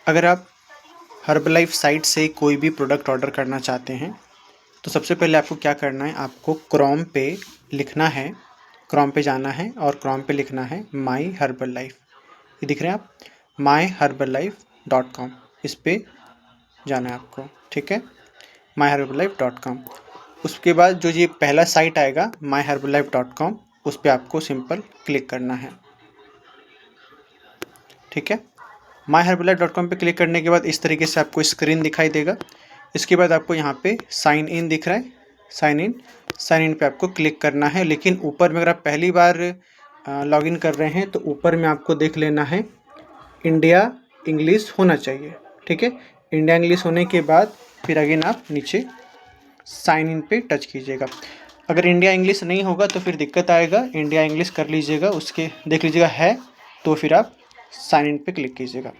अगर आप Herbalife site से कोई भी प्रोडक्ट ऑर्डर करना चाहते हैं तो सबसे पहले आपको क्या करना है, आपको क्रोम पे लिखना है, क्रोम पे जाना है और क्रोम पे लिखना है माई हर्बल लाइफ। ये दिख रहे हैं आप, myherbalife.com, इस पे जाना है आपको। ठीक है, myherbalife.com। उसके बाद जो ये पहला साइट आएगा myherbalife.com, उस पर आपको सिंपल क्लिक करना है। ठीक है, myherbalife.com पे क्लिक करने के बाद इस तरीके से आपको स्क्रीन दिखाई देगा। इसके बाद आपको यहाँ पे साइन इन दिख रहा है, साइन इन पे आपको क्लिक करना है। लेकिन ऊपर में अगर आप पहली बार लॉगिन कर रहे हैं तो ऊपर में आपको देख लेना है इंडिया इंग्लिश होना चाहिए। ठीक है, इंडिया इंग्लिश होने के बाद फिर अगेन आप नीचे साइन इन पे टच कीजिएगा। अगर इंडिया इंग्लिश नहीं होगा तो फिर दिक्कत आएगा, इंडिया इंग्लिश कर लीजिएगा, उसके देख लीजिएगा है तो फिर आप साइन इन पे क्लिक कीजिएगा।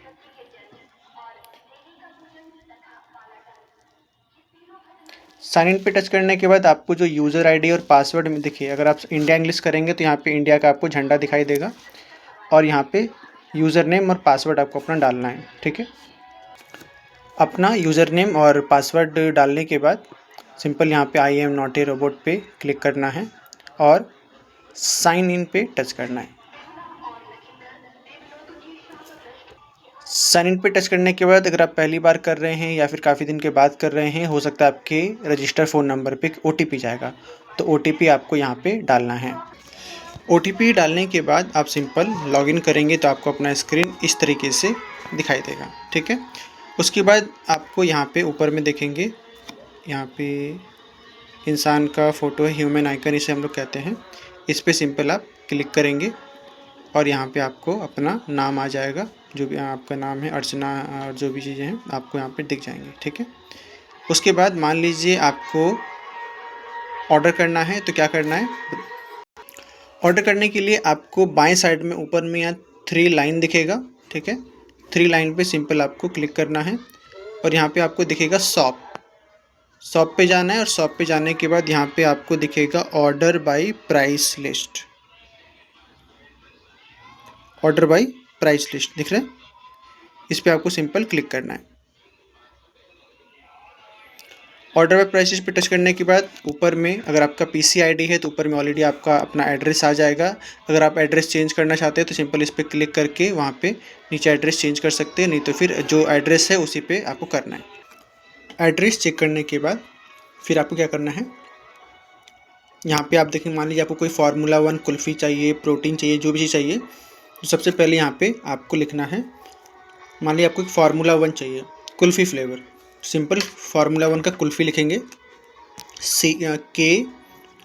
साइन इन पे टच करने के बाद आपको जो यूज़र आईडी और पासवर्ड में देखिए, अगर आप इंडिया इंग्लिश करेंगे तो यहाँ पे इंडिया का आपको झंडा दिखाई देगा और यहाँ पे यूज़र नेम और पासवर्ड आपको अपना डालना है। ठीक है, अपना यूज़र नेम और पासवर्ड डालने के बाद सिंपल यहाँ पे I am not a robot पे क्लिक करना है और साइन इन पे टच करना है। साइन इन पे टच करने के बाद अगर आप पहली बार कर रहे हैं या फिर काफ़ी दिन के बाद कर रहे हैं, हो सकता है आपके रजिस्टर फ़ोन नंबर पे OTP जाएगा, तो OTP आपको यहाँ पे डालना है। OTP डालने के बाद आप सिंपल लॉगिन करेंगे तो आपको अपना स्क्रीन इस तरीके से दिखाई देगा। ठीक है, उसके बाद आपको यहाँ पे ऊपर में देखेंगे, यहाँ पे इंसान का फ़ोटो है, ह्यूमन आइकन इसे हम लोग कहते हैं, इस पर सिंपल आप क्लिक करेंगे और यहाँ पे आपको अपना नाम आ जाएगा, जो भी आपका नाम है, अर्चना और जो भी चीज़ें हैं आपको यहाँ पे दिख जाएंगी। ठीक है, उसके बाद मान लीजिए आपको ऑर्डर करना है तो क्या करना है, ऑर्डर करने के लिए आपको बाएं साइड में ऊपर में यहाँ 3 लाइन दिखेगा। ठीक है, 3 लाइन पे सिंपल आपको क्लिक करना है और यहाँ पे आपको दिखेगा शॉप पे जाना है और शॉप पे जाने के बाद यहाँ पे आपको दिखेगा order by price list, order by price list दिख रहा है, इस पर आपको सिंपल क्लिक करना है। ऑर्डर बाय प्राइस लिस्ट पे टच करने के बाद ऊपर में अगर आपका PC ID है तो ऊपर में ऑलरेडी आपका अपना एड्रेस आ जाएगा। अगर आप एड्रेस चेंज करना चाहते हैं तो सिंपल इस पर क्लिक करके वहाँ पे नीचे एड्रेस चेंज कर सकते हैं, नहीं तो फिर जो एड्रेस है उसी पे आपको करना है। एड्रेस चेक करने के बाद फिर आपको क्या करना है, यहाँ पे आप देखें, मान लीजिए आपको कोई फार्मूला 1 कुल्फ़ी चाहिए, प्रोटीन चाहिए, जो भी चीज़ चाहिए, तो सबसे पहले यहाँ पे आपको लिखना है, मान लीजिए आपको एक फार्मूला 1 चाहिए कुल्फ़ी फ्लेवर, सिंपल फार्मूला 1 का कुल्फ़ी लिखेंगे,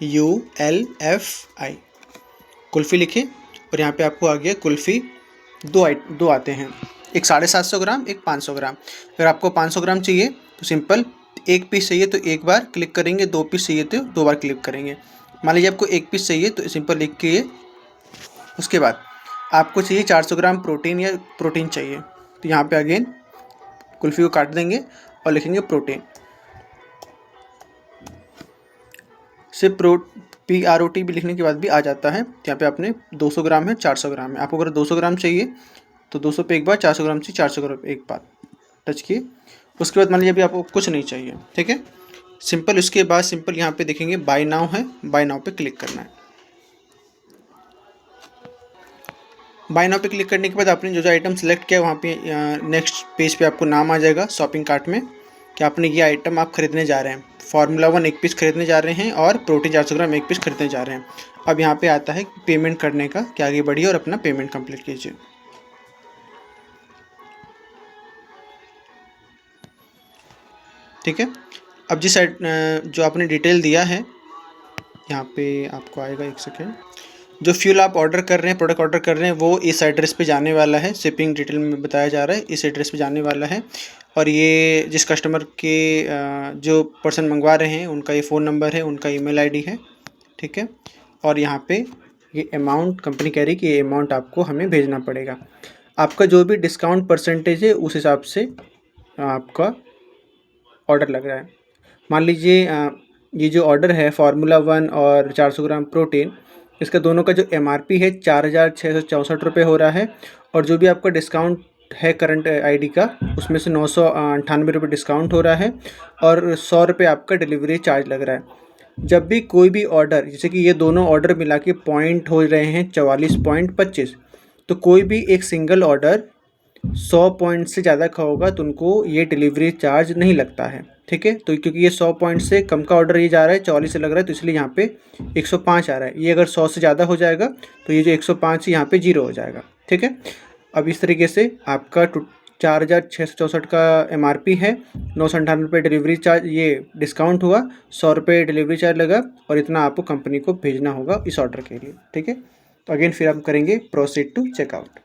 KULFI कुल्फ़ी लिखें और यहाँ पे आपको आ गया कुल्फ़ी। दो आते हैं, एक 750 ग्राम, एक 500 ग्राम। अगर आपको 500 ग्राम चाहिए तो सिंपल एक पीस चाहिए तो एक बार क्लिक करेंगे, 2 पीस चाहिए तो 2 बार क्लिक करेंगे। मान लीजिए आपको एक पीस चाहिए तो सिंपल लिख के, उसके बाद आपको चाहिए 400 ग्राम प्रोटीन या प्रोटीन चाहिए तो यहाँ पे अगेन कुल्फ़ी को काट देंगे और लिखेंगे प्रोटीन, से PROT भी लिखने के बाद भी आ जाता है। यहाँ पे आपने 200 ग्राम है, 400 ग्राम है, आपको अगर 200 ग्राम चाहिए तो 200 पे एक बार, 400 ग्राम चाहिए 400 ग्राम एक बार टच किए। उसके बाद मान लीजिए अभी आपको कुछ नहीं चाहिए, ठीक है, सिंपल उसके बाद सिंपल यहाँ पे देखेंगे बाय नाउ है, बाय नाउ पे क्लिक करना है। बाय नाउ पे क्लिक करने के बाद आपने जो जो आइटम सेलेक्ट किया वहाँ पे नेक्स्ट पेज पे आपको नाम आ जाएगा शॉपिंग कार्ट में कि आपने ये आइटम आप खरीदने जा रहे हैं। फार्मूला 1 एक पीस खरीदने जा रहे हैं और प्रोटीन 400 ग्राम एक पीस खरीदने जा रहे हैं। अब यहाँ पे आता है पेमेंट करने का कि आगे बढ़िए और अपना पेमेंट कंप्लीट कीजिए। ठीक है, अब जिस जो आपने डिटेल दिया है यहाँ पे आपको आएगा, एक सेकेंड, जो फ्यूल आप ऑर्डर कर रहे हैं, प्रोडक्ट ऑर्डर कर रहे हैं, वो इस एड्रेस पे जाने वाला है, शिपिंग डिटेल में बताया जा रहा है, इस एड्रेस पे जाने वाला है। और ये जिस कस्टमर के जो पर्सन मंगवा रहे हैं उनका ये फ़ोन नंबर है, उनका ईमेल आईडी है। ठीक है, और यहाँ पे ये अमाउंट कंपनी कह रही है कि ये अमाउंट आपको हमें भेजना पड़ेगा। आपका जो भी डिस्काउंट परसेंटेज है उस हिसाब से आपका ऑर्डर लग रहा है। मान लीजिए ये जो ऑर्डर है फार्मूला 1 और 400 ग्राम प्रोटीन, इसका दोनों का जो MRP है 4,664 रुपये हो रहा है और जो भी आपका डिस्काउंट है करंट आईडी का, उसमें से 998 रुपये डिस्काउंट हो रहा है और 100 रुपये आपका डिलीवरी चार्ज लग रहा है। जब भी कोई भी ऑर्डर, जैसे कि ये दोनों ऑर्डर मिला के पॉइंट हो रहे हैं 44.25, तो कोई भी एक सिंगल ऑर्डर 100 पॉइंट से ज़्यादा का होगा तो उनको ये डिलीवरी चार्ज नहीं लगता है, ठीक है। तो क्योंकि ये 100 पॉइंट से कम का ऑर्डर ये जा रहा है, 44 से लग रहा है, तो इसलिए यहाँ पे 105 आ रहा है। ये अगर 100 से ज़्यादा हो जाएगा तो ये जो 105 यहाँ पे 0 हो जाएगा, ठीक है। अब इस तरीके से आपका 4,664 का MRP है, 998 रुपये डिलीवरी चार्ज, ये डिस्काउंट हुआ, 100 रुपये डिलीवरी चार्ज लगा और इतना आपको कंपनी को भेजना होगा इस ऑर्डर के लिए, ठीक है। तो अगेन फिर हम करेंगे प्रोसीड टू चेकआउट।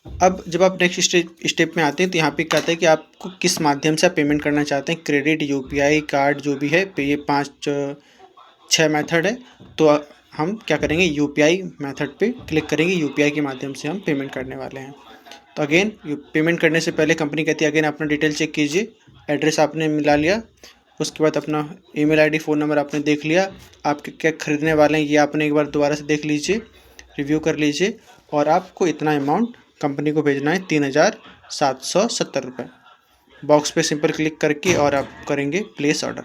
अब जब आप नेक्स्ट स्टेप में आते हैं तो यहाँ पे कहता है कि आपको किस माध्यम से आप पेमेंट करना चाहते हैं, क्रेडिट, UPI, कार्ड, जो भी है, ये 5-6 मेथड है। तो हम क्या करेंगे, UPI मेथड पे क्लिक करेंगे, UPI के माध्यम से हम पेमेंट करने वाले हैं। तो अगेन पेमेंट करने से पहले कंपनी कहती है अगेन अपना डिटेल चेक कीजिए, एड्रेस आपने मिला लिया, उसके बाद अपना ईमेल आईडी, फ़ोन नंबर आपने देख लिया, आप क्या खरीदने वाले हैं ये आपने एक बार दोबारा से देख लीजिए, रिव्यू कर लीजिए, और आपको इतना अमाउंट कंपनी को भेजना है 3,770 रुपये। बॉक्स पे सिंपल क्लिक करके और आप करेंगे प्लेस ऑर्डर।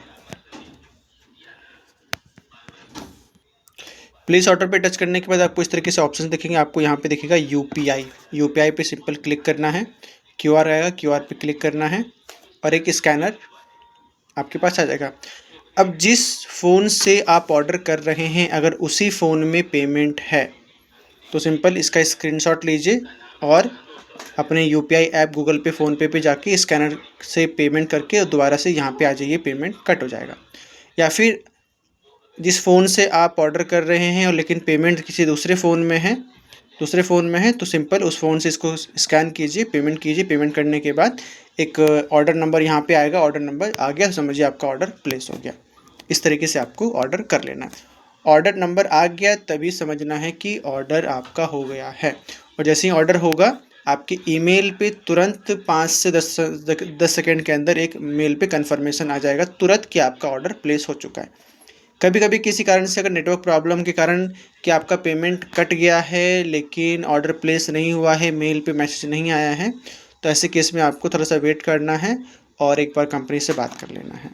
प्लेस ऑर्डर पे टच करने के बाद आपको इस तरीके से ऑप्शन दिखेंगे। आपको यहाँ पे दिखेगा UPI पे सिंपल क्लिक करना है, QR आएगा, QR पे क्लिक करना है और एक स्कैनर आपके पास आ जाएगा। अब जिस फ़ोन से आप ऑर्डर कर रहे हैं अगर उसी फ़ोन में पेमेंट है तो सिंपल इसका स्क्रीनशॉट लीजिए और अपने UPI ऐप गूगल पे, फ़ोनपे पे जाके स्कैनर से पेमेंट करके और दोबारा से यहाँ पे आ जाइए, पेमेंट कट हो जाएगा। या फिर जिस फ़ोन से आप ऑर्डर कर रहे हैं और लेकिन पेमेंट किसी दूसरे फ़ोन में है तो सिंपल उस फ़ोन से इसको स्कैन कीजिए, पेमेंट कीजिए। पेमेंट करने के बाद एक ऑर्डर नंबर यहाँ पे आएगा, ऑर्डर नंबर आ गया, समझिए आपका ऑर्डर प्लेस हो गया। इस तरीके से आपको ऑर्डर कर लेना है। ऑर्डर नंबर आ गया तभी समझना है कि ऑर्डर आपका हो गया है, और जैसे ही ऑर्डर होगा आपके ईमेल पे तुरंत 5 से 10 सेकेंड के अंदर एक मेल पे कन्फर्मेशन आ जाएगा तुरंत कि आपका ऑर्डर प्लेस हो चुका है। कभी कभी किसी कारण से अगर नेटवर्क प्रॉब्लम के कारण कि आपका पेमेंट कट गया है लेकिन ऑर्डर प्लेस नहीं हुआ है, मेल पे मैसेज नहीं आया है, तो ऐसे केस में आपको थोड़ा सा वेट करना है और एक बार कंपनी से बात कर लेना है।